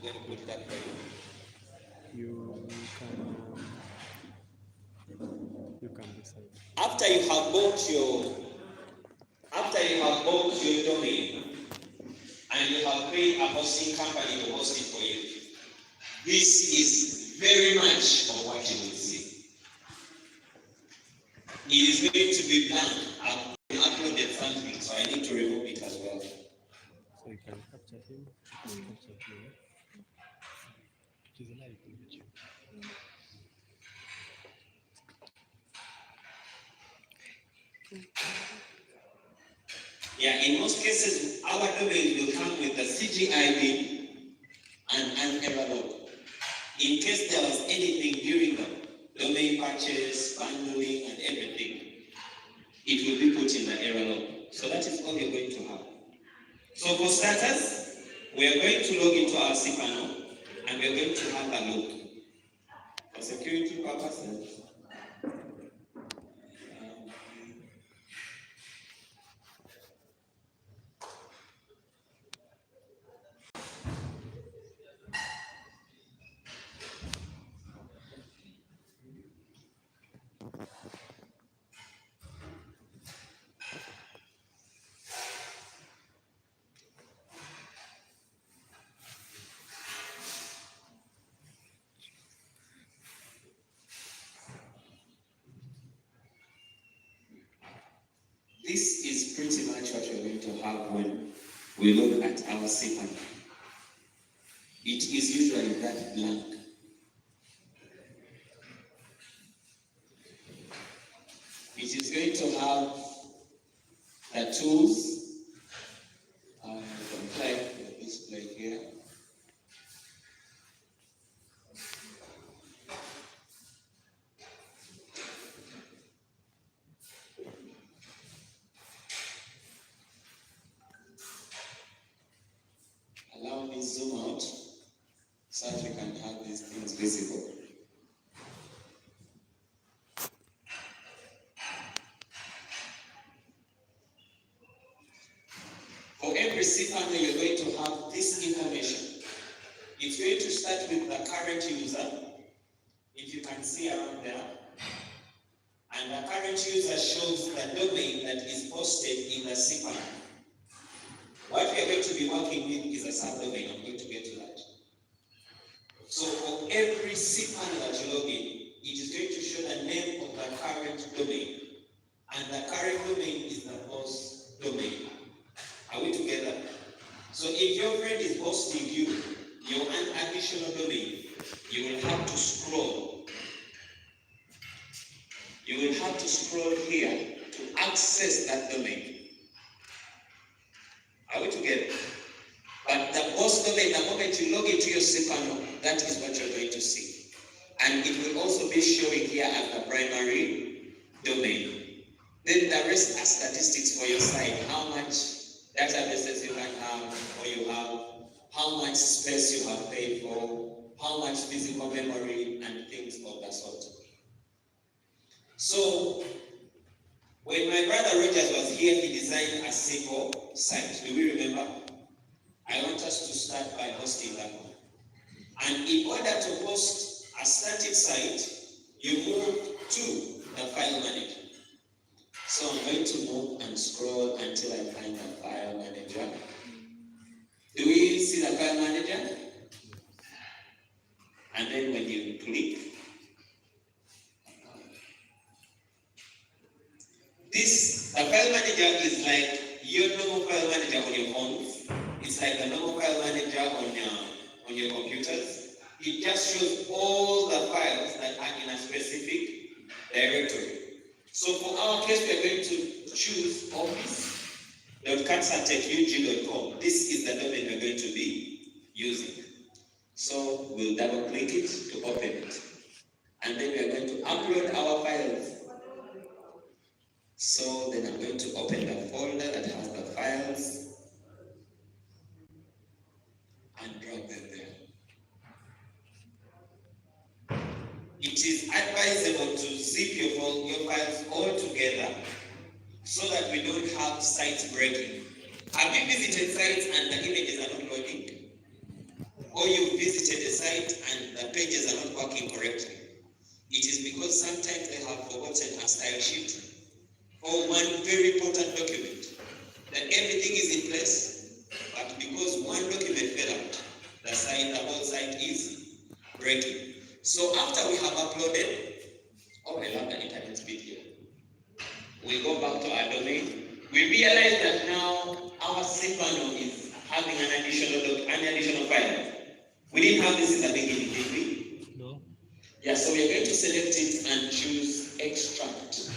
Let me put that for you. You can decide. After you have bought your domain and you have paid a hosting company to host it for you, this is very much of what you will see. It is going to be blank. I've uploaded something, so I need to remove it as well. So you can capture him, you can capture him. It is live on YouTube. Yeah, in most cases, our domain will come with the CGID and an error log. In case there was anything during the domain purchase, bundling, and everything, it will be put in the error log. So that is all you're going to have. So for starters, we are going to log into our cPanel, and we are going to have a look. For security purposes, this is pretty much what we're going to have when we look at our cPanel. It is usually that blank. It is going to have the tools. I can play the display here. Allow me to zoom out so that we can have these things visible. For every cPanel, you're going to have this information. It's going to start with the current user, if you can see around there. And the current user shows the domain that is posted in the cPanel. What we are going to be working with is a subdomain. I'm going to get to that. So for every cPanel that you log in, it is going to show the name of the current domain. And the current domain is the host domain. Are we together? So if your friend is hosting you, your additional domain, you will have to scroll. You will have to scroll here to access that domain. Are we together? But the host domain, the moment you log into your cPanel, that is what you're going to see. And it will also be showing here as the primary domain. Then the rest are statistics for your site. How much databases you can have, or you have, how much space you have paid for, how much physical memory, and things of that sort. So, when my brother Rogers was here, he designed a simple site. Do we remember? I want us to start by hosting that one. And in order to host a static site, you move to the file manager. So I'm going to move and scroll until I find the file manager. Do we see the file manager? And then when you click, the file manager is like your normal file manager on your phones. It's like the normal file manager on your computers. It just shows all the files that are in a specific directory. So for our case, we are going to choose office.katsatechug.com. This is the domain we're going to be using. So we'll double click it to open it. And then we are going to upload our files. So then I'm going to open the folder that has the files and drop them there. It is advisable to zip your files all together so that we don't have sites breaking. Have you visited sites and the images are not loading? or you visited a site and the pages are not working correctly, it is because sometimes they have forgotten a style sheet or one very important document. That everything is in place, but because one document fell out, the whole site is breaking. So after we have uploaded, oh, I love the internet speed here. We go back to our domain. We realize that now our cPanel is having an additional file. We didn't have this in the beginning, did we? No. Yeah, so we are going to select it and choose extract.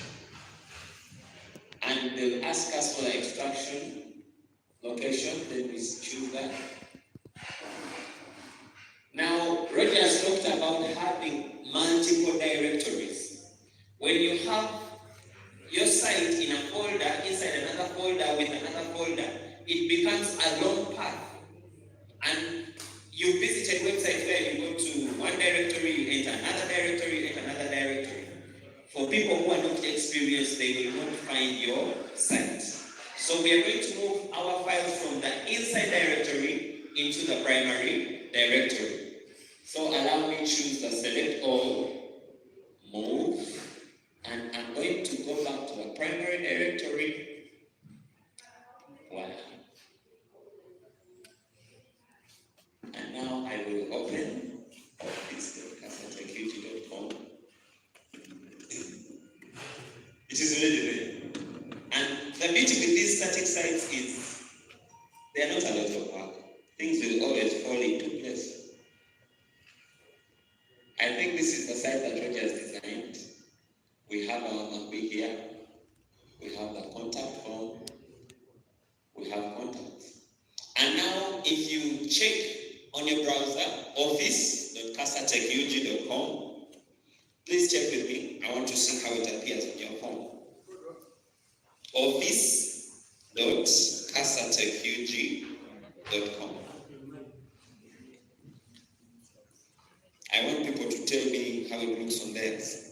And they'll ask us for the extraction location, then we choose that. Now, Roger has talked about having multiple directories. When you have your site in a folder, inside another folder with another folder, it becomes a long path. And you visited websites where you go to one directory, you enter another directory, you enter another directory. For people who are not experienced, they will not find your site. So we are going to move our files from the inside directory into the primary directory. So allow me to choose the select all, move, and I'm going to go back to the primary directory. Wow. And now I will open office.casatecurity.com. It is already there. And the beauty with these static sites is they are not a lot of work. Things will always fall into place. I think this is the site that Roger has designed. We have our MacBook here. We have the contact form. We have contacts. And now, if you check on your browser, office.casatecurity.com, please check with me. I want to see how it appears on your phone. Office.casatecurity.com. I want people to tell me how it looks on theirs.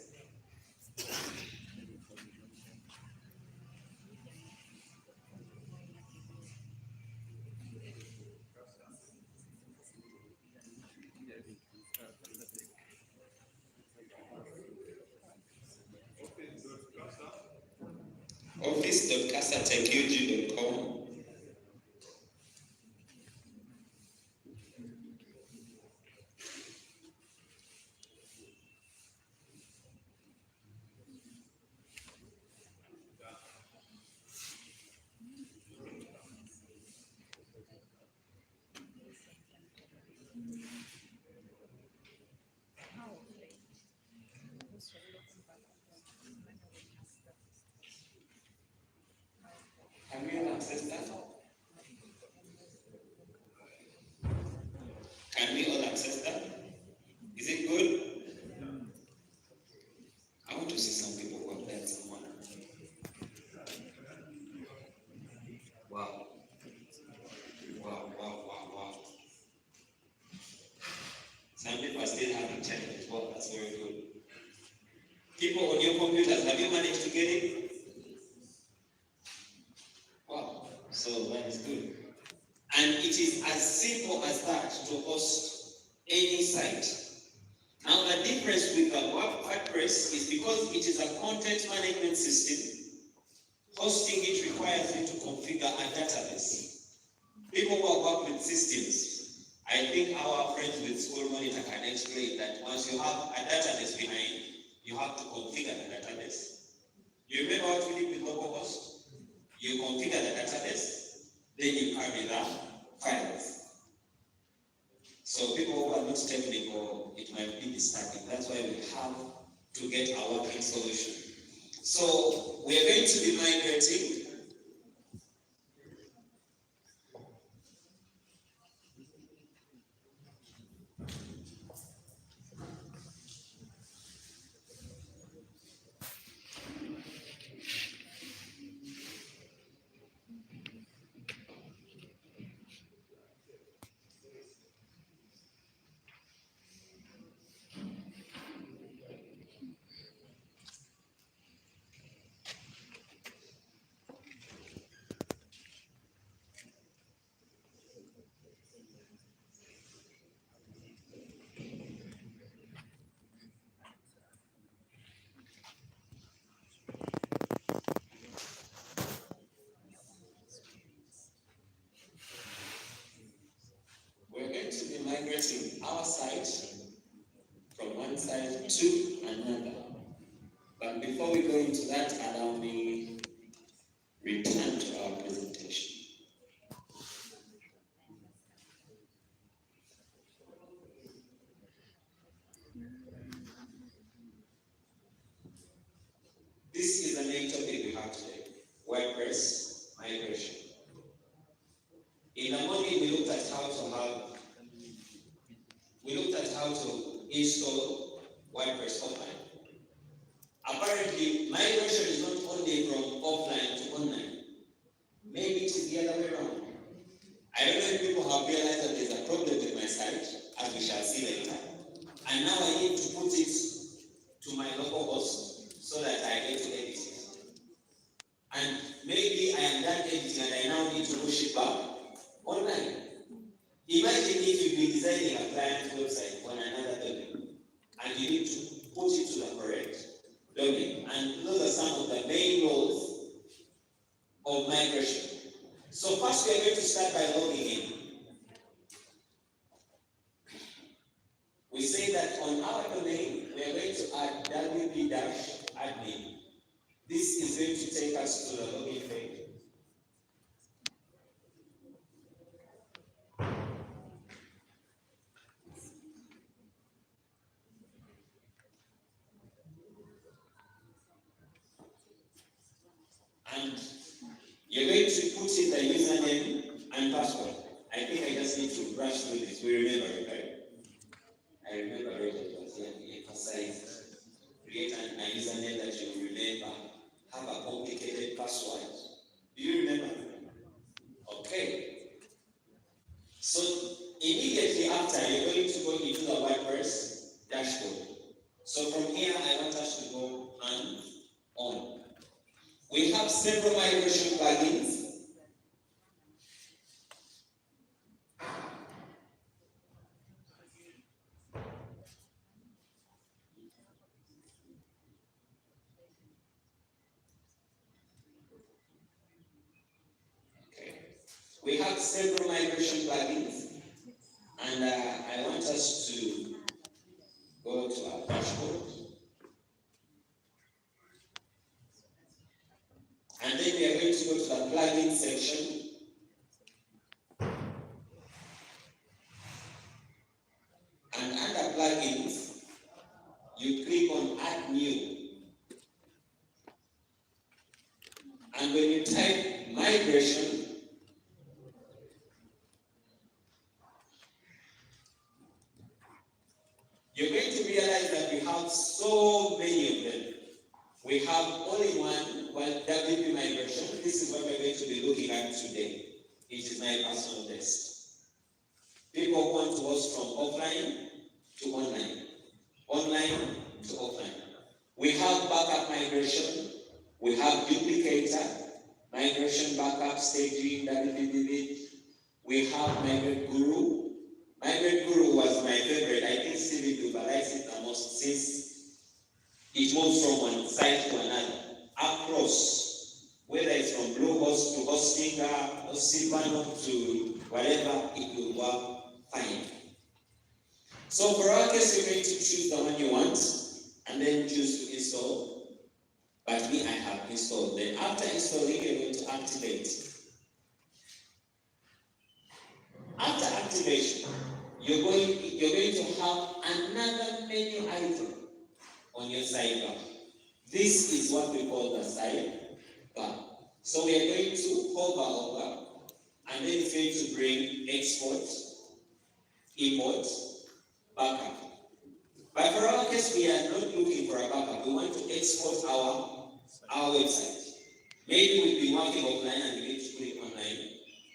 Office.casatecurity.com. Can we all access that? Can we all access that? Is it good? I want to see some people who have done someone. Wow. Wow. Some people are still having challenges. Wow, that's very good. People on your computers, have you managed to get it? Wow, so that is good. And it is as simple as that to host any site. Now the difference with the WordPress is because it is a content management system, hosting it requires you to configure a database. People who work with systems, I think our friends with School Monitor can explain that once you have a database behind, you have to configure the database. You remember what we did with localhost? You configure the database, then you carry the files. So people who are not technical, it might be distracting. That's why we have to get a working solution. So we are going to be migrating. to be migrating our site from one side to another. But before we go into that, allow me return to our presentation. This is the main topic we have today, WordPress migration. In the morning, we looked at how to install WordPress offline. Apparently, migration is not only from offline to online. Maybe it is the other way around. I don't know if people have realized that there's a problem with my site, as we shall see later. And now I need to put it to my local host so that I get to edit it. And maybe I am done editing and I now need to push it back online. Imagine if you've been designing a client website on another domain and you need to put it to the correct domain. And those are some of the main roles of migration. So first we are going to start by logging in. We say that on our domain, we are going to add wp-admin. This is going to take us to the login page. And you're going to put in the username and password. I think I just need to brush through this. We remember it, right? I remember it was emphasized. Create a username that you remember. Have a complicated password. Do you remember? Okay. So immediately after, you're going to go into the WordPress dashboard. So from here, I want us to go on. We have several migration plugins. We have several migration plugins, and I want us to go to our dashboard. And then we are going to go to the plugin section. And under plugins, you click on Add New. And when you type migration, you're going to realize that we have so many of them. We have only one WP migration. This is what we're going to be looking at today. It is my personal test. People want to host from offline to online, online to offline. We have backup migration. We have duplicator, migration backup, staging, WPDB. We have Migrate Guru. Migrate Guru was my favorite. I think Stevie utilized it the most since it moves from one site to another, across, whether it's from Bluehost to Hostinger, or Silvano to whatever, it will work fine. So for our case, you're going to choose the one you want, and then choose to install. But me, I have installed. Then after installing, you're going to activate. After activation, you're going to have another menu item on your sidebar. This is what we call the sidebar. So we are going to hover over, and then it's going to bring export, import, backup. But for our case, we are not looking for a backup. We want to export our website. Maybe we've been working offline and we need to put it online.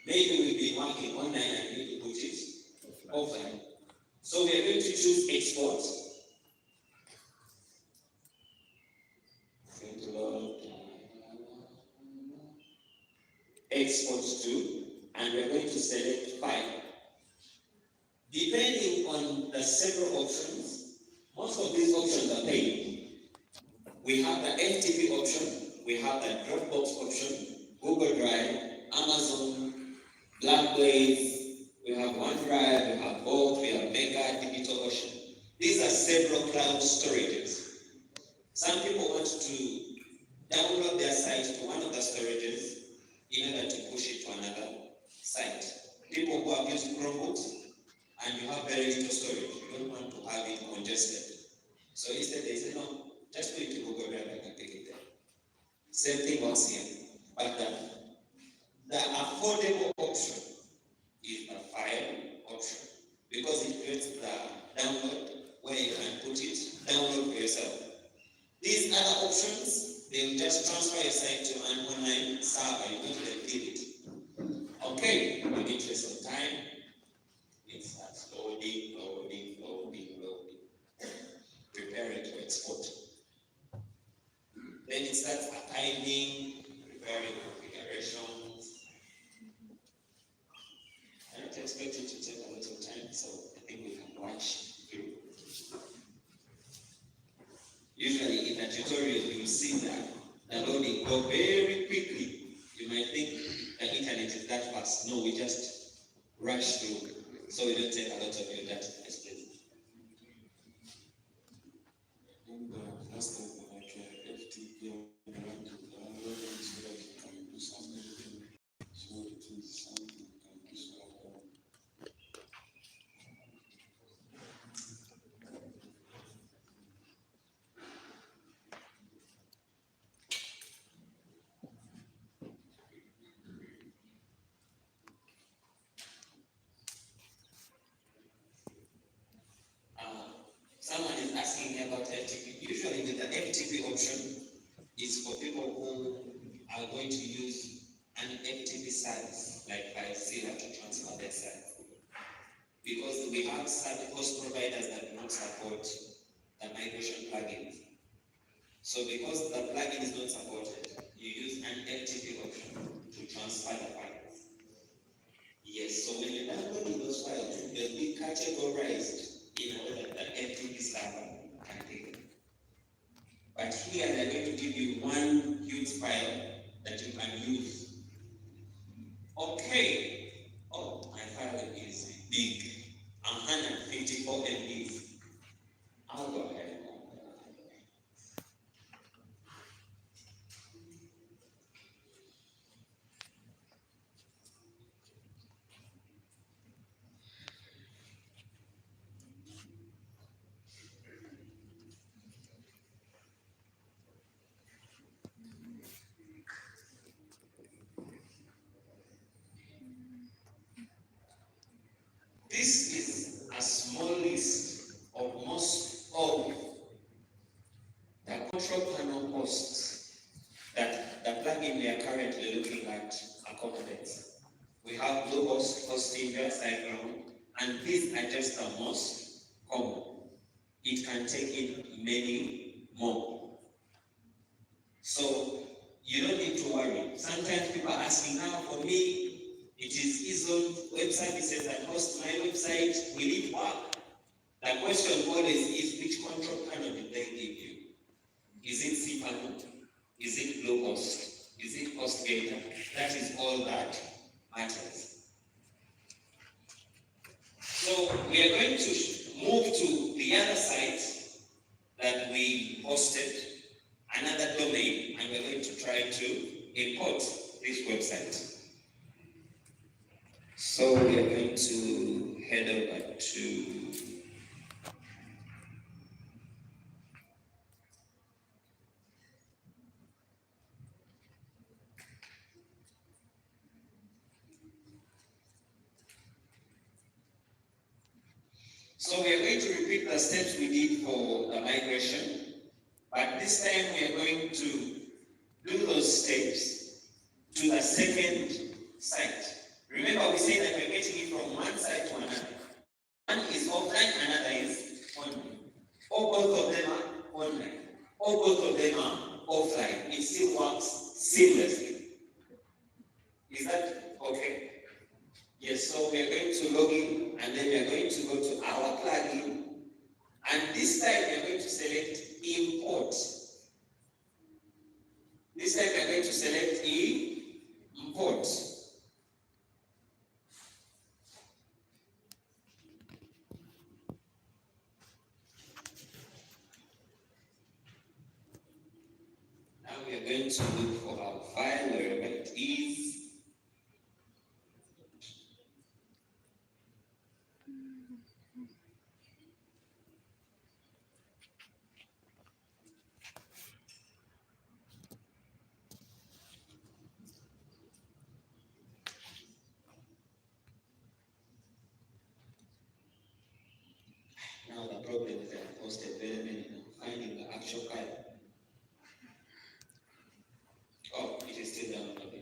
Maybe we've been working online and we need to put it offline. So we are going to choose export. Export to, and we're going to select file. Depending on the several options, most of these options are paid. We have the FTP option, we have the Dropbox option, Google Drive, Amazon, Blackberry, We have OneDrive, we have Vault, we have Mega, DigitalOcean. These are several cloud storages. Some people want to download their site to one of the storages in order to push it to another site. People who have used Chromebooks and you have very little storage, you don't want to have it congested. So instead they say, no, just put it to Google Drive and I can take it there. Same thing works here. But the affordable option is the file option because it creates the download where you can put it, download for yourself. These other options, they will just transfer your site to an online server. You don't then leave it. Okay, in the interest of time, it starts loading. Preparing to export. Then it starts archiving, preparing configurations. I don't expect it to take a lot of time, so I think we can watch through. Usually in a tutorial, you will see that the loading go very quickly. You might think the internet is that fast. No, we just rush through, so we don't take a lot of your data. First of all, like FTP and run to download and so that you can do something. So it is something you can do so that Someone is asking me about FTP. Usually with the FTP option, it's for people who are going to use an FTP service, like FileZilla, to transfer their service. Because we have some host providers that do not support the migration plugins. So because the plugin is not supported, you use an FTP option to transfer the files. Yes, so when you download those files, they'll be categorized in order that the FTP server can take them. But here they're going to give you one huge file that you can use. Okay. Oh, my file is big. 154 MB. I'll go ahead. This is a small list of most of the control panel hosts that the plugin we are currently looking at accommodates. We have Bluehost, Hostinga, SiteGround, and these are just the most common. It can take in many more. So you don't need to worry. Sometimes people are asking, now for me, it is easy web services that host my website. Will it work? The question always is, which control panel did they give you? Is it cPanel? Is it Bluehost? Is it HostGator? That is all that matters. So we are going to move to the other site that we hosted, another domain, and we're going to try to import this website. So we are going to head over to So we are going to repeat the steps we did for the migration, but this time we are going to do those steps to the second site. Remember, we said that we're getting it from one site to another. One is offline, another is online. Or both of them are online. Or both of them are offline. It still works seamlessly. Is that okay? Yes, so we are going to log in, and then we are going to go to our plugin, and this time we are going to select import. This time we are going to select import. are going to look for our file wherever it is. Now the problem is that I posted very many now, finding the actual file. Oh, it is still downloading.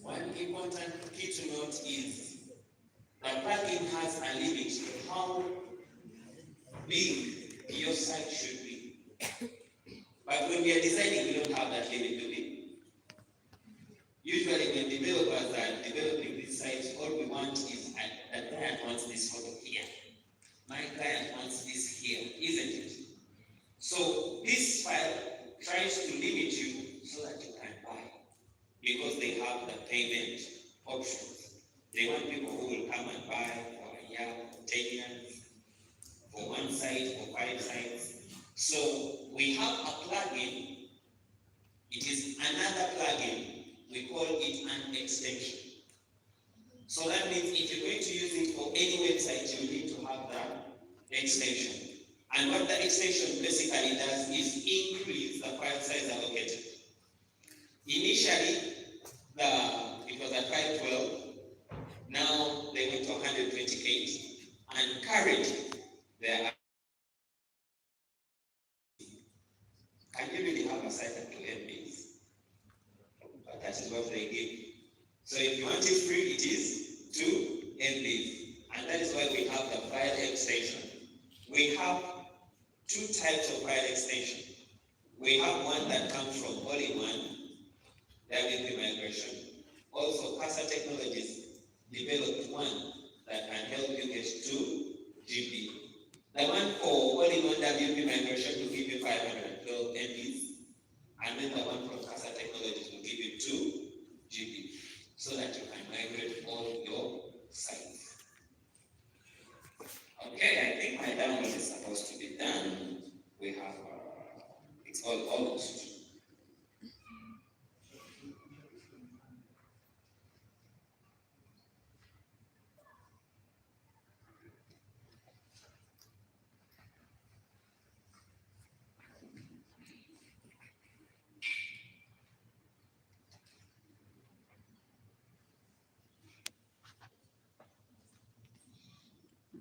One important key to note is the plugin has a limit to how big your site should be. But when we are designing, we don't have that limit, do we? Usually when developers are developing these sites, all we want is the client wants this photo here. My client wants this here, isn't it? So this file tries to limit you so that you can buy, because they have the payment options. They want people who will come and buy for a year, 10 years, for one site, for 5 sites. So we have a plugin. It is another plugin. We call it an extension. So that means if you're going to use it for any website, you need to have that extension. And what the extension basically does is increase the file size allocated. Initially, it was at 512. Now they went to 128. And currently, they are. Can you really have a site at 2 MBs? But that is what they give. So if you want it free, it is 2 MBs. And that is why we have the file extension. We have 2 types of file extension. We have one that comes from all-in-one, WP migration. Also, Casa Technologies developed one that can help you get 2 GB. The one for all-in-one WP migration will give you 512 MBs, and then the one from Casa Technologies will give you 2 GB, so that you can migrate all your sites. Okay, I think my download is supposed to be done. We have, it's all almost.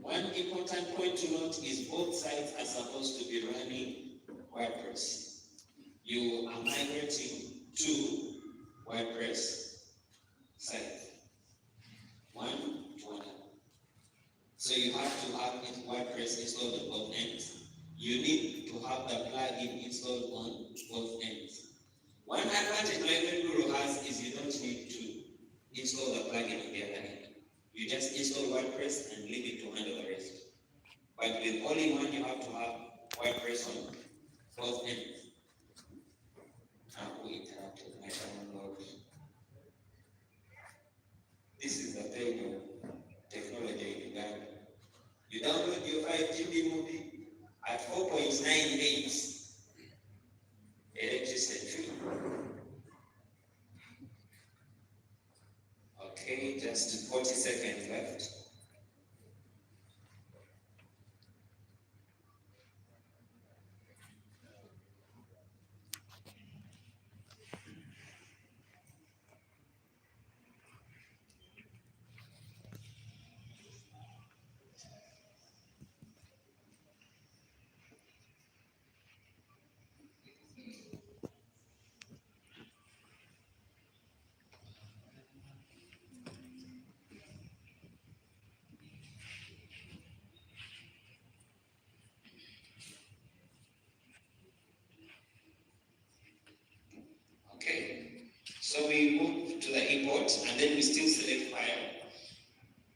One important point to note is both sites are supposed to be running WordPress. You are migrating to WordPress site, one to another. So you have to have WordPress installed on both ends. You need to have the plugin installed on both ends. One advantage Migrate Guru has is you don't need to install the plugin on the other end. You just install WordPress and leave it to handle the rest. But with all-in-one, you have to have WordPress on both ends. Who interrupted my download? This is the thing of technology in Uganda. You download your 5 GB movie at 4.98 electricity. Okay, just 40 seconds left. import, and then we still select file.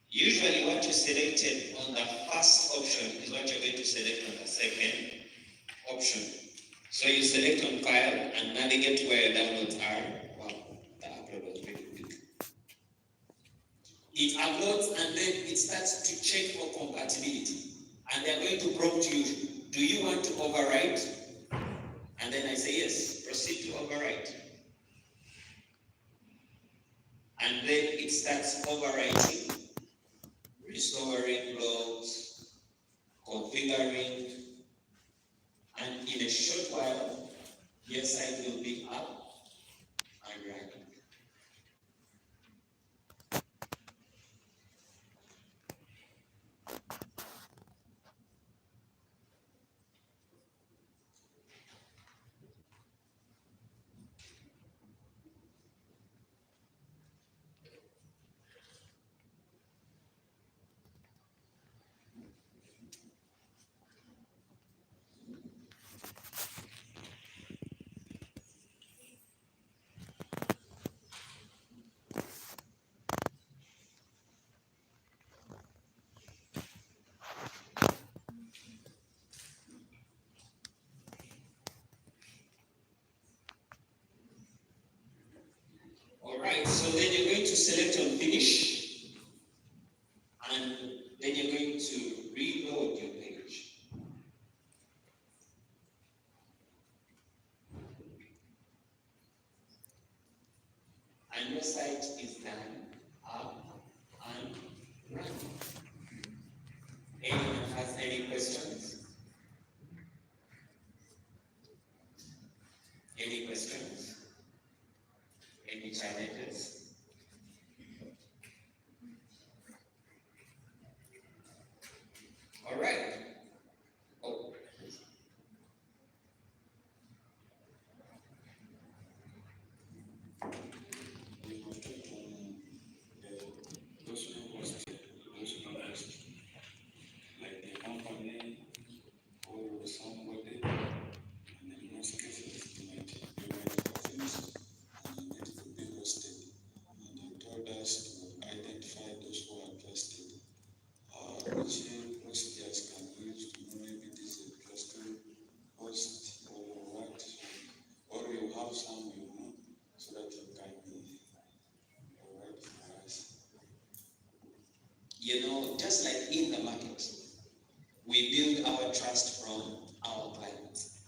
Usually what you selected on the first option is what you're going to select on the second option. So you select on file and navigate where your downloads are. Wow, the upload was really quick. It uploads and then it starts to check for compatibility. And they're going to prompt you, do you want to overwrite? And then I say yes, proceed to overwrite. And then it starts overwriting, restoring logs, configuring, and in a short while, your site will be up and running. Alright, so then you're going to select on finish, and then you're going to reload your page. And your site is done, up and running. Anyone has any questions? Any questions? Any challenges? All right. Oh, We have talked on those who host, those who don't host, like the company or somebody, and in most cases, you might have things and it could be hosted. And you told us to identify those who are trusted. Which procedures can we use to know maybe this is a trusted host or what? Or you have some you know so that you can be alright for us. you know, just like in the market, we build our trust from our clients.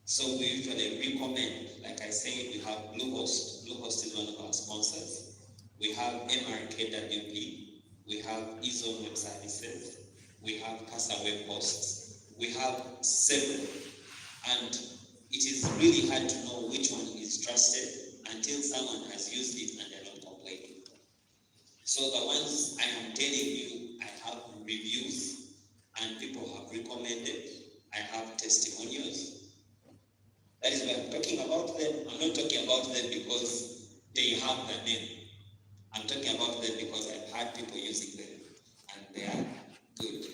So we usually recommend, like I said, we have Bluehost. Bluehost is one of our sponsors. We have MRKWP. We have Ezone Web Services. We have Casa Web Hosts. We have several. And it is really hard to know which one is trusted until someone has used it and they're not complaining. So the ones I am telling you, I have reviews and people have recommended. I have testimonials. That is why I'm talking about them. I'm not talking about them because they have the name. I'm talking about them because I've had people using them and they are good.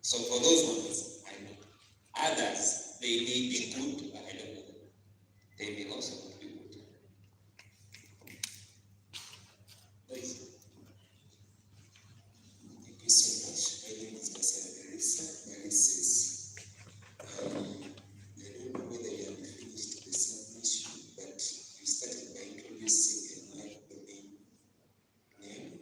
So for those ones, I know. Others, they may be good, but I don't know. They may also not be good. Please. Thank you so much. My name is Mr. Melissa. I don't know whether you have finished the submission, but you started by introducing another domain name.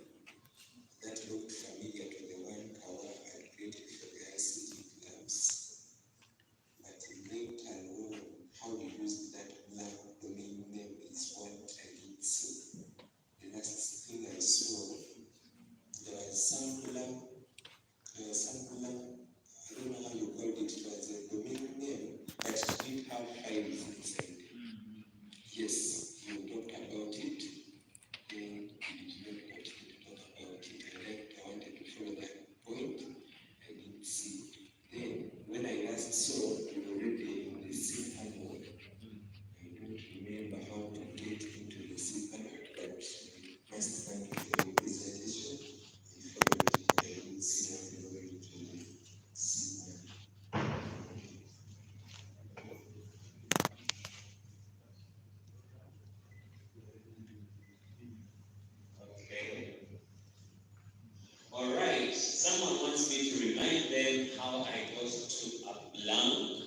someone wants me to remind them how I got to a blank,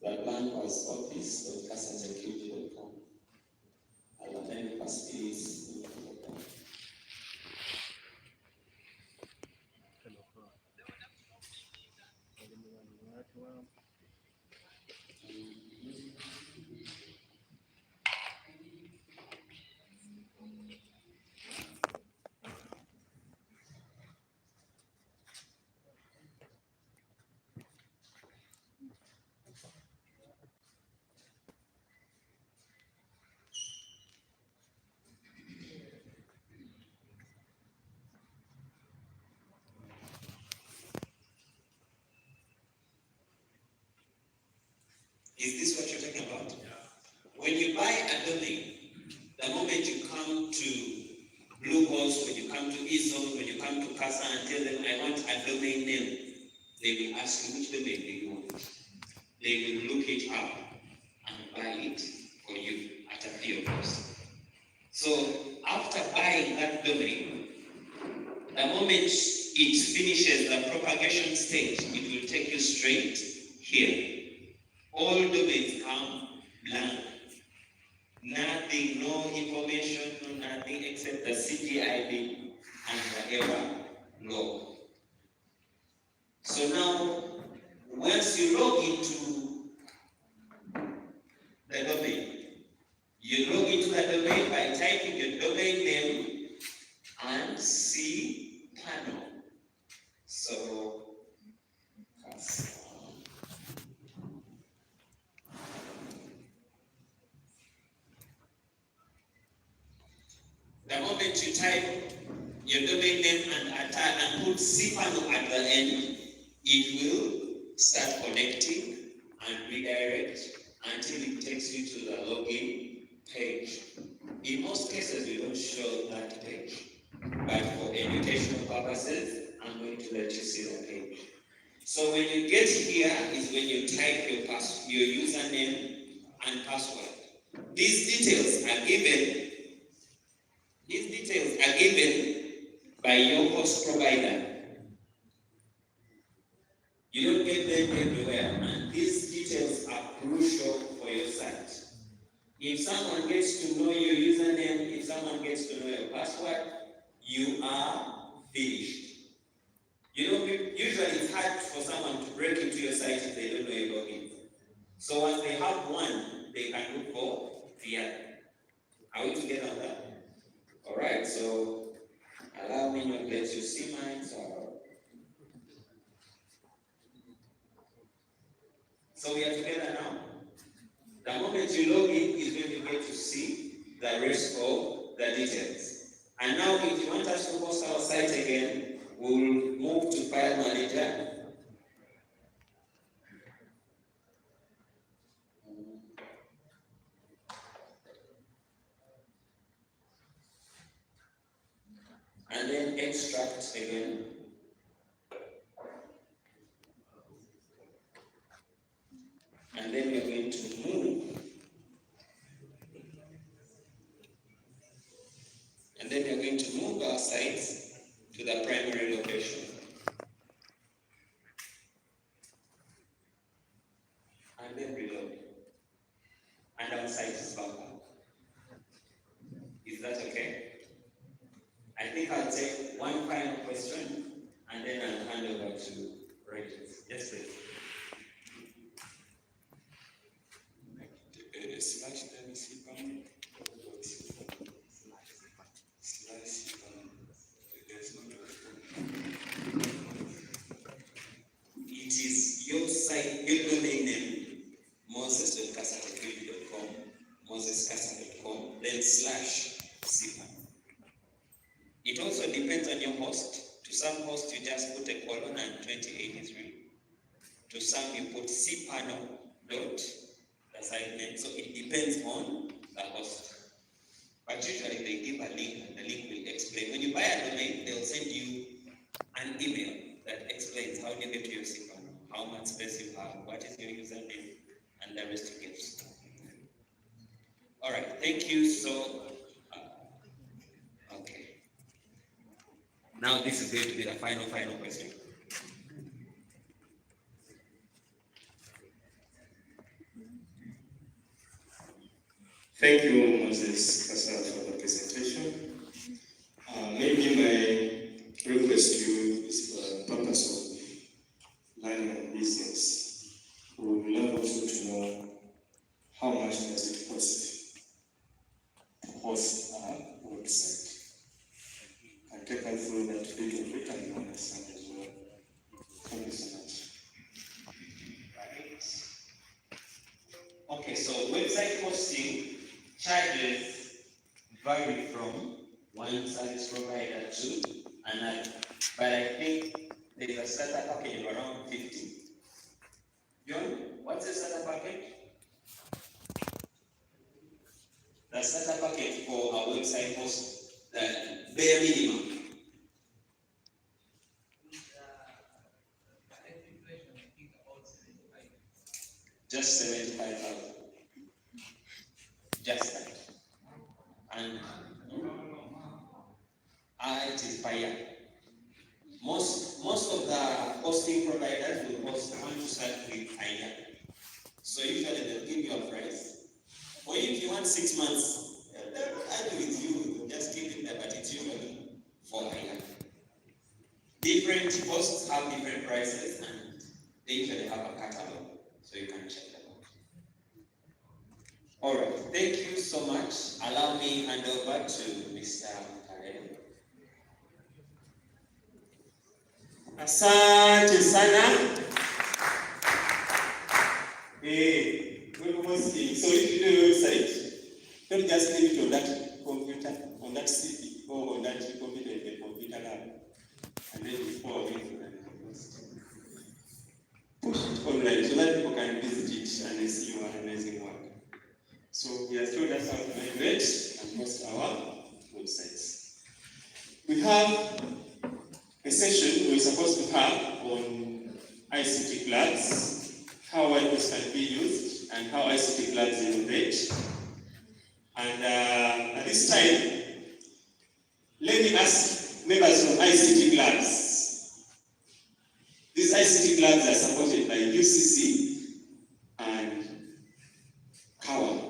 the blank was office.casasecured.com. Then pass this. Is this what you're talking about? When you buy a domain, the moment you come to Bluehost, when you come to eZone, when you come to Casa and tell them, I want a domain name, they will ask you which domain do you want. They will look it up and buy it for you at a free of cost. So after buying that domain, the moment it finishes the propagation stage, it will take you straight here. All domains come blank. Nothing, no information, no nothing except the city ID and whatever log. So now, once you log into the domain, you log into the domain by typing your domain name and cPanel. So, the moment you type your domain name and put cPanel at the end, it will start connecting and redirect until it takes you to the login page. In most cases, we don't show that page, but for educational purposes, I'm going to let you see the page. So when you get here is when you type your username and password. These details are given by your host provider. You don't get them everywhere, and these details are crucial for your site. If someone gets to know your username, if someone gets to know your password, you are finished. Usually it's hard for someone to break into your site if they don't know your login. So once they have one, they can look for the other. Are we together on that? All right, so allow me to let you see mine. So we are together now. The moment you log in is when you get to see the rest of the details. And now if you want us to host our site again, we'll move to File Manager. And then extract again. And then we're going to move. And then we're going to move our sites to the primary location. And then reload. And our site is back up. Is that okay? I think I'll take one final question and then I'll hand over to Rachel. Yes, please. Slash cPanel. Slash cPanel. There's no It is your site, your domain name, moses.casatequid.com, mosescasa.com, then slash cPanel. It also depends on your host. To some hosts, you just put a colon and 2083. To some, you put cPanel dot the site name. So it depends on the host. But usually they give a link and the link will explain. When you buy a domain, they'll send you an email that explains how you get to your cPanel, how much space you have, what is your username, and the rest you get. All right, thank you. So Now this is going to be the final question. Thank you, Moses Kasa, for the presentation. Maybe my request to you is for the purpose of learning and business. We would love also to know how much does it cost to host a website. And take us through that little bit and you understand as well. Thank you so much. Right. Okay, so website hosting charges vary from one service provider to another, but I think there is a starter package of around 50. John, what's the starter package? The starter package for a website host, the bare minimum. Just 75,000. Just that. And it is per year. Most of the hosting providers will host one to start with a year. So usually they'll give you a price. Or if you want 6 months, they'll argue with you, just keep it there, but it's usually for a year. Different hosts have different prices and they usually have a catalog, so you can check them out. All right, thank you so much. Allow me hand over to Mr. Karel. Asante sana. Web hosting. So if you do a website, don't just leave it on that computer, on that CD, or on that computer in the computer lab, and then you forward it to the host. Push it online so that people can visit it and they see your amazing work. So we are told us how to migrate and host our websites. We have a session we're supposed to have on ICT clouds, how WordPress can be used, and how ICT clouds innovate. And at this time, let me ask members from ICT clouds. These ICT clouds are supported by UCC and Kawa.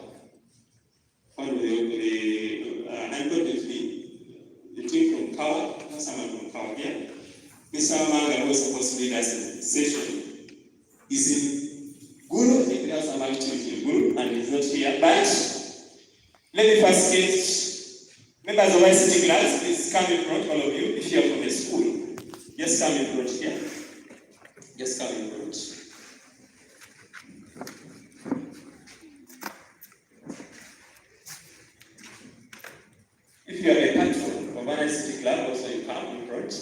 Unfortunately, the team from Kawa, not someone from Kawa here, Mr. Amanga, who is supposed to lead us in this session, is in Guru. I think we have some activity in Guru, and he's not here. But let me first get members of ICT class, please come in front, all of you, if you are from the school. Just come in front here. Just come in front. If you are a patron of an ICT club, also you come in front.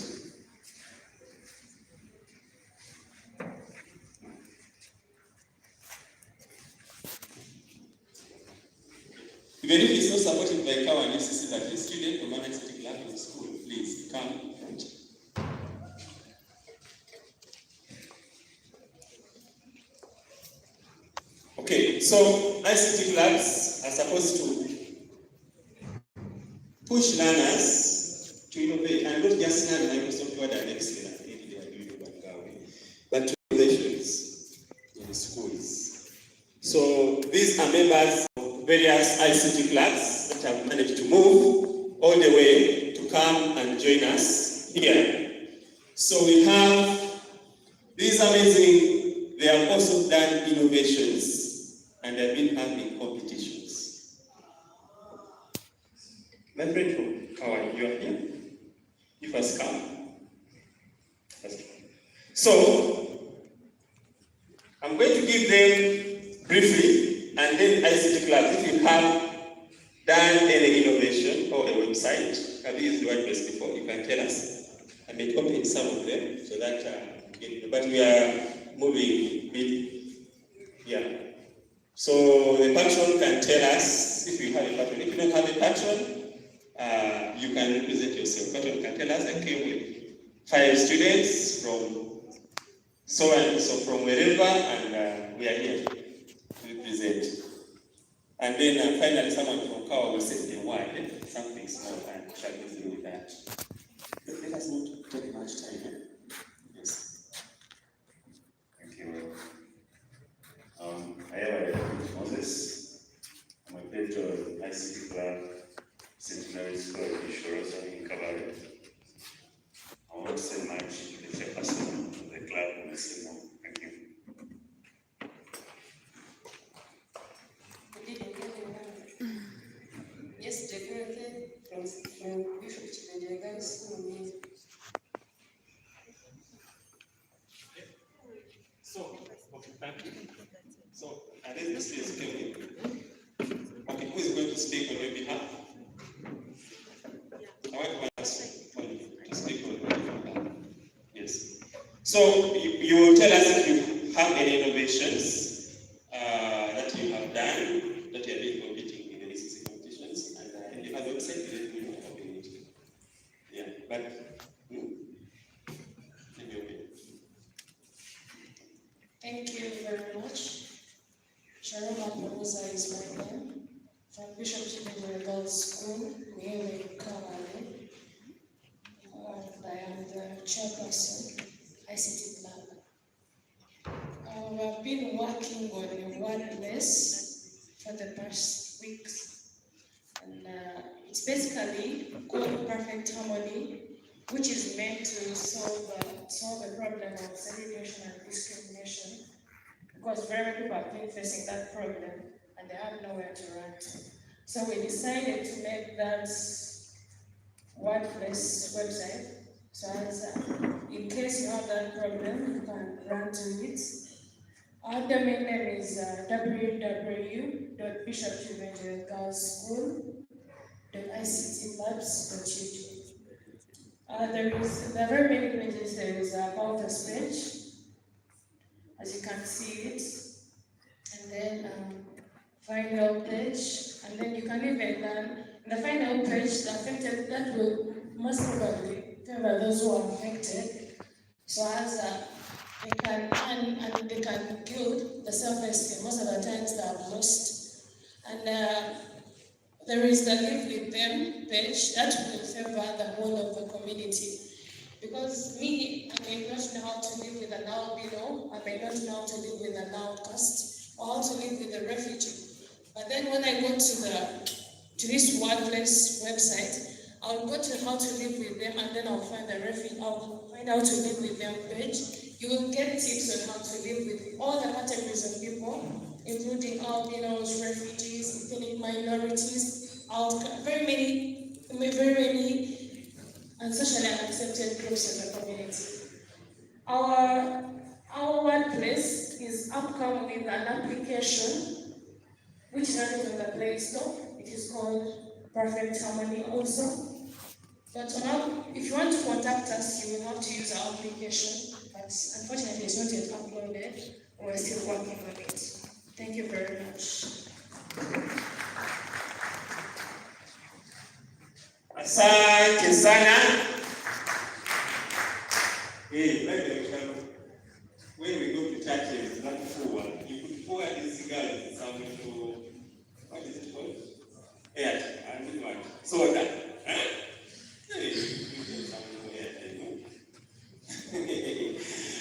Even if it's not supported by Kawa and UCC, but a student of an ICT club in school, please come in front. Okay, so ICT clubs are supposed to push learners to innovate, and not just learn Microsoft Word and Excel, but to innovations in schools. So these are members of various ICT clubs that have managed to move all the way to come and join us here. So we have these amazing, they have also done innovations and they have been having competitions. My friend from Kawa, you are here? You first come. So, I'm going to give them briefly, and then ICT clubs, if you have done any innovation or a website, have you used WordPress before, you can tell us. I may open some of them so that, but we are moving with, yeah. So the patron can tell us if you have a patron. If you don't have a patron, you can represent yourself. Patron can tell us, I came with 5 students from so and so from wherever, and we are here to represent. And then finally, someone from Kawa will say the word, something small, and shall go through with that. Let us not take much time. Yes. Thank you. I am Moses. I'm a patron of ICT Club, St. Mary's College, Shorosa in Cabaret. I won't say much to the chairperson of the club and the CMO. Thank you. Good evening, everyone. Yes, definitely from Bishop Chibenjega's school. So, okay, thank you. So, and then this is Kevin. Okay, who is going to speak on your behalf? I want to speak on your behalf. Yes. So, you will tell us if you have any innovations that you have done, that you have been competing in the ACC competitions, and if I don't say it, we will have it. Yeah, but maybe okay. Thank you very much. Shalom Apomosa is my name. From Bishop Chibenjega's school, near Kawale. And I am the chairperson, ICT Club. I've been working on a WordPress for the past weeks. And it's basically called Perfect Harmony, which is meant to solve the problem of segregation and discrimination, because very many people have been facing that problem and they have nowhere to run to. So we decided to make that WordPress website, so as in case you have that problem, you can run to it. Our domain name is www.bishopchibenjegasschool.ictlabs.uk. There are very many pages. There is about us page, as you can see it, and then final page, and then you can even learn the final page. The affected, that will most probably favor those who are affected, so as they can earn and they can build the self-esteem. Most of the times they are lost, and there is the Live With Them page that will favor the whole of the community. Because me, I may not know how to live with an albino, I may not know how to live with an outcast, or how to live with a refugee. But then when I go to this WordPress website, I'll go to how to live with them, and then I'll find the refugee. I'll find how to live with them page. You will get tips on how to live with all the categories of people, including albinos, refugees, ethnic minorities, very many and socially unaccepted groups in the community. Our WordPress is upcoming with an application which is running on the Play Store. It is called Perfect Harmony also. But if you want to contact us, you will have to use our application. But unfortunately, it's not yet uploaded. We're still working on it. Thank you very much. Asante sana. When we go to churches, not forward, you could forward these girls some to, what is it called? Yeah, I don't know. Soda.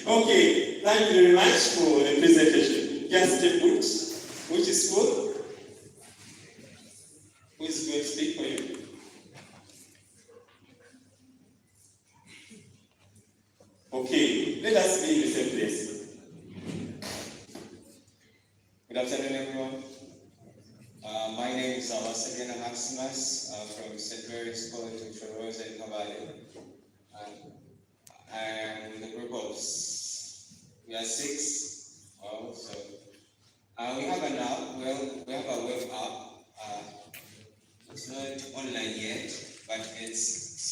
Okay, thank you very much for the presentation. Just a put, which is school? Who is going to speak for you? Okay, let us be in the same place. Good afternoon, everyone. My name is Alasagena Maximus from St. Mary's College in Shorosa in Kabale. I am in the group of, we are 6. Wow, so we have an app. Well, we have a web app. It's not online yet, but it's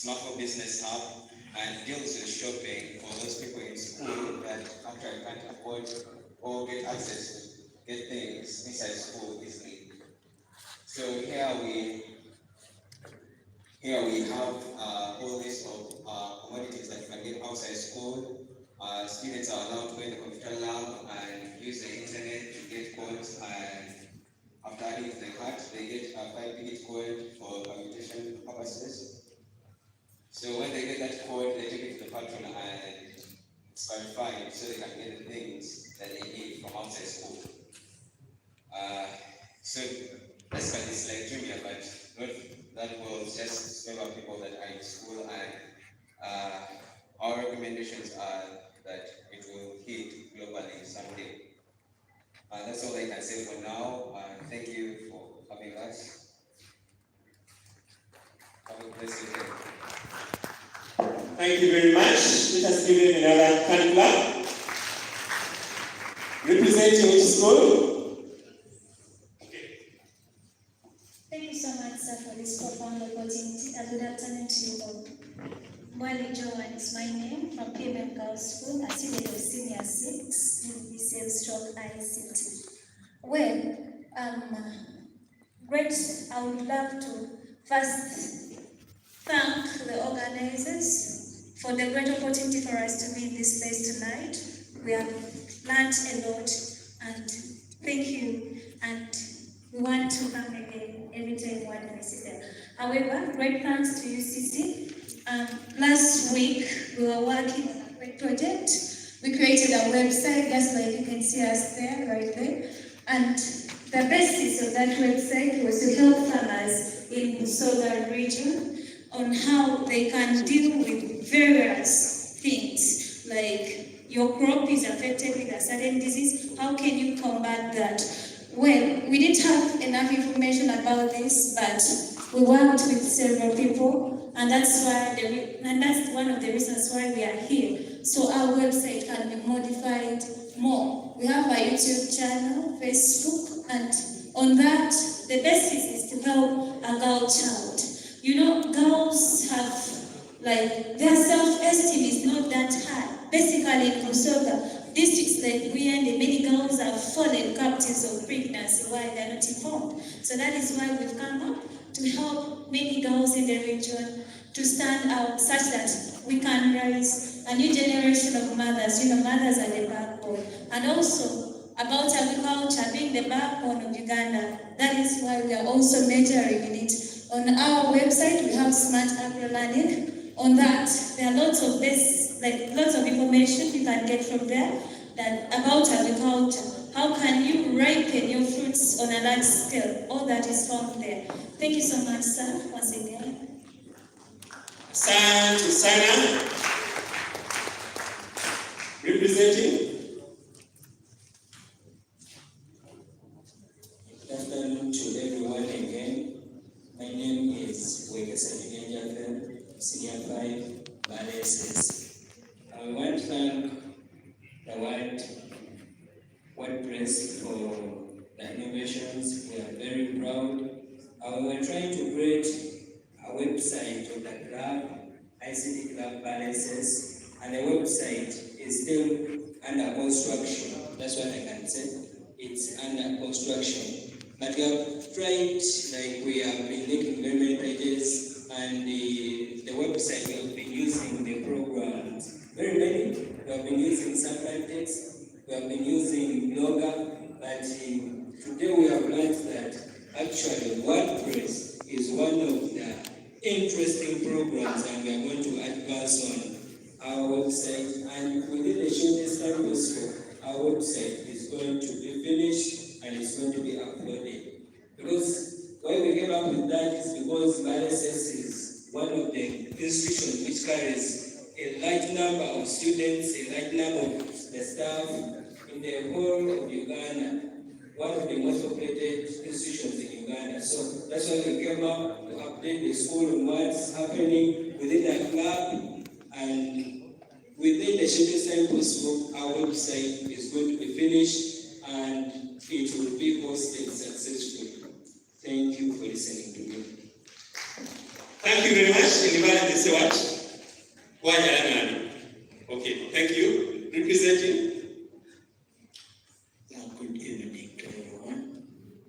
Smart for Business Hub and deals with shopping for those people in school that actually can't afford or get access to get things inside school easily. So here we have a whole list of commodities that you can get outside school. Students are allowed to go in the computer lab and use the internet to get codes, and after adding to the cart, they get a 5-digit code for computation purposes. So when they get that code, they take it to the patron and it's verified so they can get the things that they need from outside school. So basically it's like Jinja, but not that well, just several people that are in school, and our recommendations are that it will hit globally someday. That's all I can say for now. Thank you for having us. Have a blessed day. Thank you very much. Let us give him another hand clap. Representing which school? Thank you so much, sir, for this profound opportunity. Good afternoon to you all. Mwali Joan is my name, from PMM Girls School, a student of Senior 6 in BCM/ICT. Well, great. I would love to first thank the organizers for the great opportunity for us to be in this place tonight. We have learned a lot, and thank you. And we want to come again every time one visit there. However, great thanks to UCC. Last week we were working on a great project. We created a website, just like you can see us there, right there. And the basis of that website was to help farmers in the southern region on how they can deal with various things, like your crop is affected with a certain disease. How can you combat that? Well, we didn't have enough information about this, but we worked with several people, and that's one of the reasons why we are here. So our website can be modified more. We have a YouTube channel, Facebook, and on that, the basis is to help a girl child. You know, girls have, their self-esteem is not that high. Basically, in Busoga, districts like we and many girls have fallen captives of pregnancy while they're not informed. So that is why we've come up to help many girls in the region to stand out such that we can raise a new generation of mothers. You know, mothers are the backbone. And also, about agriculture being the backbone of Uganda, that is why we are also majoring in it. On our website, we have Smart Agro Learning. On that, there are lots of information you can get from there about agriculture. How can you ripen your fruits on a large scale? All that is found there. Thank you so much, sir, once again. Sana, representing. Good afternoon to everyone again. My name is Jinja, Senior 5, Balances. I want to thank the WordPress for the innovations. We are very proud. We were trying to create a website of the club, ICT Club Balances, and the website is still under construction. That's what I can say. It's under construction. But we have tried, we have been making very many pages, and the website we have been using the programs, very many. We have been using Subcontext, we have been using Blogger, but today we have learned that actually WordPress is one of the interesting programs, and we are going to advance on our website. And within the shortest time also, our website is going to be finished and it's going to be uploaded. Because why we came up with that is because Balances is one of the institutions which carries a large number of students, a large number of the staff in the whole of Uganda, one of the most populated institutions in Uganda. So that's why we came up to update the school on what's happening within the club, and within the shortest time possible, our website is going to be finished and it will be hosted successfully. Thank you for listening to me. Thank you very much. Anybody say what? Why? Okay, thank you. Representing. Good evening to everyone.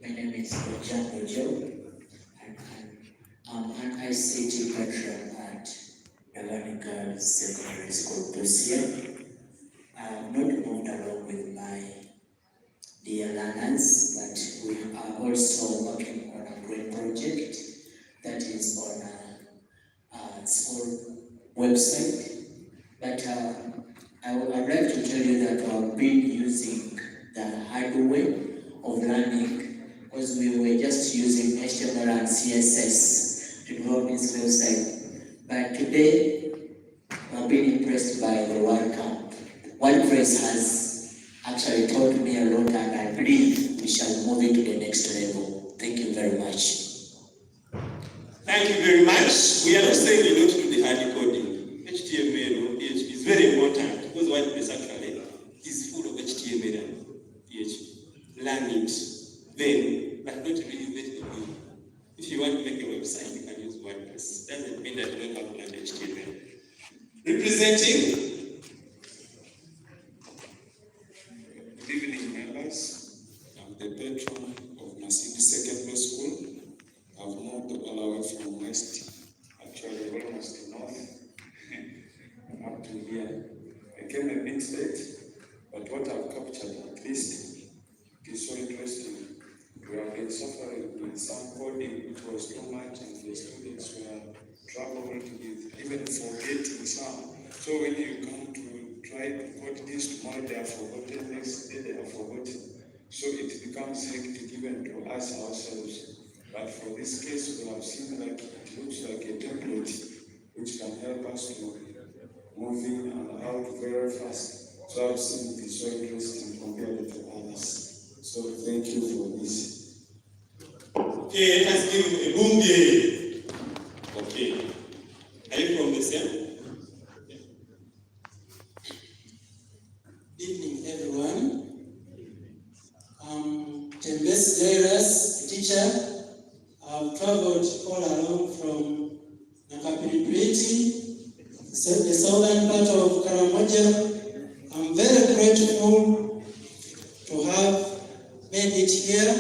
My name is Jinja, and I'm an ICT patron at Learning Girls Secondary School this year. I have not moved along with my dear learners, but we are also working on a great project that is on a school website, but I would like to tell you that I've been using the hard way of learning because we were just using HTML and CSS to develop this website. But today, I've been impressed by the WordCamp. WordPress has actually taught me a lot, and I believe we shall move it to the next level. Thank you very much. Thank you very much. We are not saying you don't do the hard coding. HTML or PHP is very important because WordPress actually is full of HTML and PHP. Learn it, then, but not really let it be. If you want to make a website, you can use WordPress. Doesn't mean that you don't have to learn HTML. Representing. Good evening, members. I'm the patron of Masidi Secondary School. I've moved all the way from west, actually almost north, up to here. I came a bit late, but what I've captured at least is so interesting. We have been suffering with some coding, it was too much, and the students were troubled with even forgetting some. So when you come to try to code this tomorrow, they are forgotten, next day they are forgotten. So it becomes hectic even to us ourselves. But for this case, we have seen like it looks like a template which can help us to move in and out very fast. So I've seen it is so interesting compared to others. So thank you for this. Okay, let us give a boom day. Okay. Are you from the same? Yeah. Evening, everyone. Tembes Jairus, a teacher. I've traveled all along from Nakapiripiriti, the southern part of Karamoja. I'm very grateful to have made it here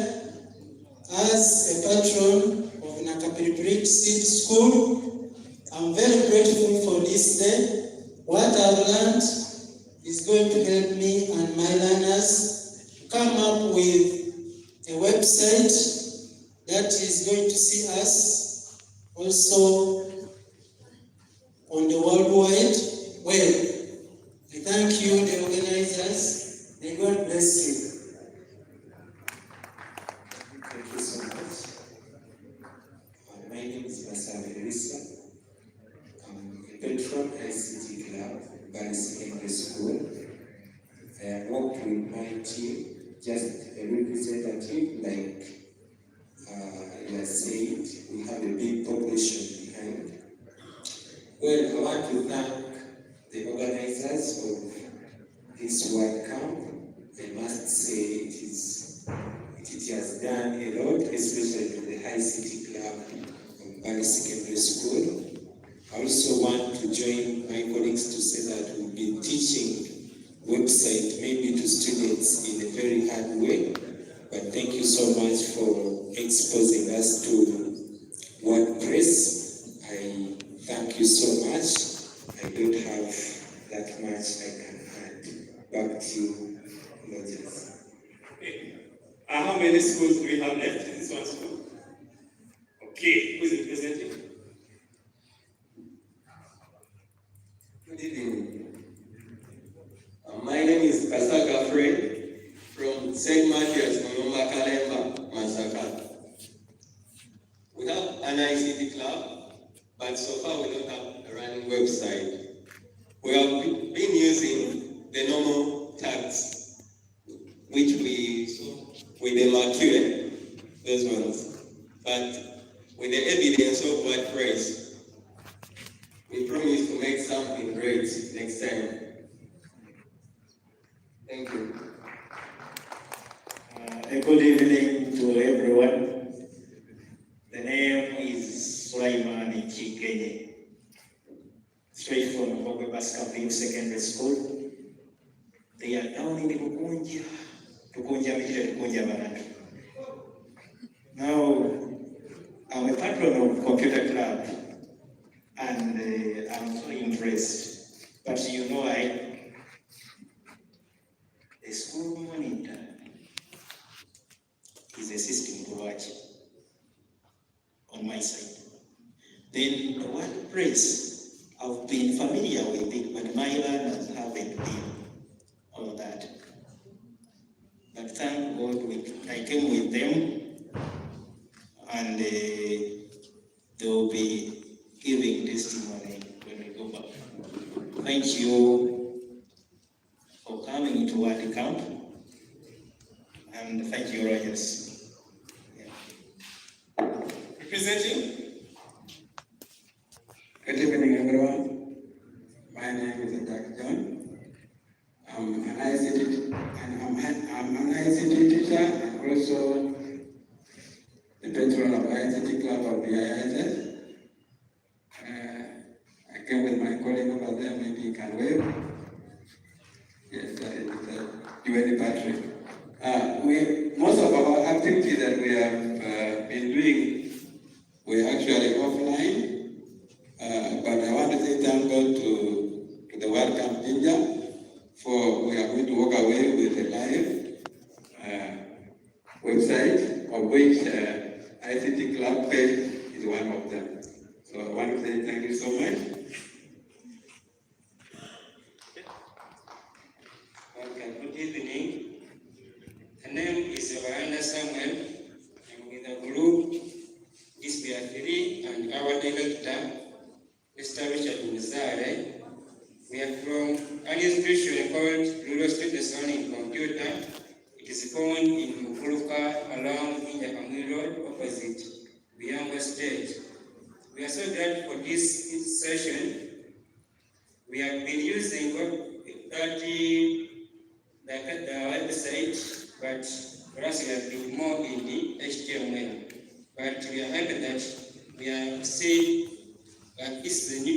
as a patron of Nakapiripiriti Seed School. I'm very grateful for this day. What I've learned is going to help me and my learners to come up with a website that is going to see us also on the World Wide Web. I thank you, the organizers. May God bless you. Thank you so much. My name is Masari Risa. I'm a patron ICT Club, Bali Secondary School. I work with my team, just a representative like you have said, we have a big population behind. Well, I want to thank the organizers of this WordCamp. I must say it has done a lot, especially to the High City Club of Bali Secondary School. I also want to join my colleagues to say that we've been teaching website maybe to students in a very hard way. But thank you so much for exposing us to WordPress. I thank you so much. I don't have that much I can add. Back to you, Rogers. Okay. How many schools do we have left in this one school? Okay, who is representing? Good evening. My name is Kasaka Fred from St. Matthew's, Moyomba Kalemba, Masaka. We have an ICT club, but so far we don't have a running website. We have been using the normal tags, which we demarcate, those ones. But with the evidence of WordPress, we promise to make something great next time. Thank you. Good evening to everyone. The name is Sulaiman Chikenye, straight from Mbogwe Baskaping Secondary School. They are down in the Tukunja Banatu. Now, I'm a patron of Computer Club, and I'm so impressed. But you know, the school monitor is a system to watch on my side. Then the WordPress, I've been familiar with it, but my learners haven't been all that. But thank God I came with them, and they will be giving testimony when we go back. Thank you for coming to WordCamp, and thank you, Rogers. Representing? Good evening, everyone. My name is Jack John. I'm an ICT teacher and also the patron of ICT Club of the IISS. I came with my colleague over there, maybe you can wave. Yes, UNI Patrick. Most of our activities that we have been doing, we're actually offline. But I want to say thank God to the WordCamp Jinja for we are going to walk away with a live website of which ICT Club page is one of them. So I want to say thank you so much. Okay, good evening. The name is Varanda Samuel. I'm with a group, this we are three, and our director, Mr. Richard Muzare. We are from an institution called Rural Students Learning Computer. It is found in Mukuluka along Jinja Road, opposite Biyamba State. We are so glad for this session. We have been using the website, but for us we have been more in the HTML. But we are happy that we are seeing that this is the new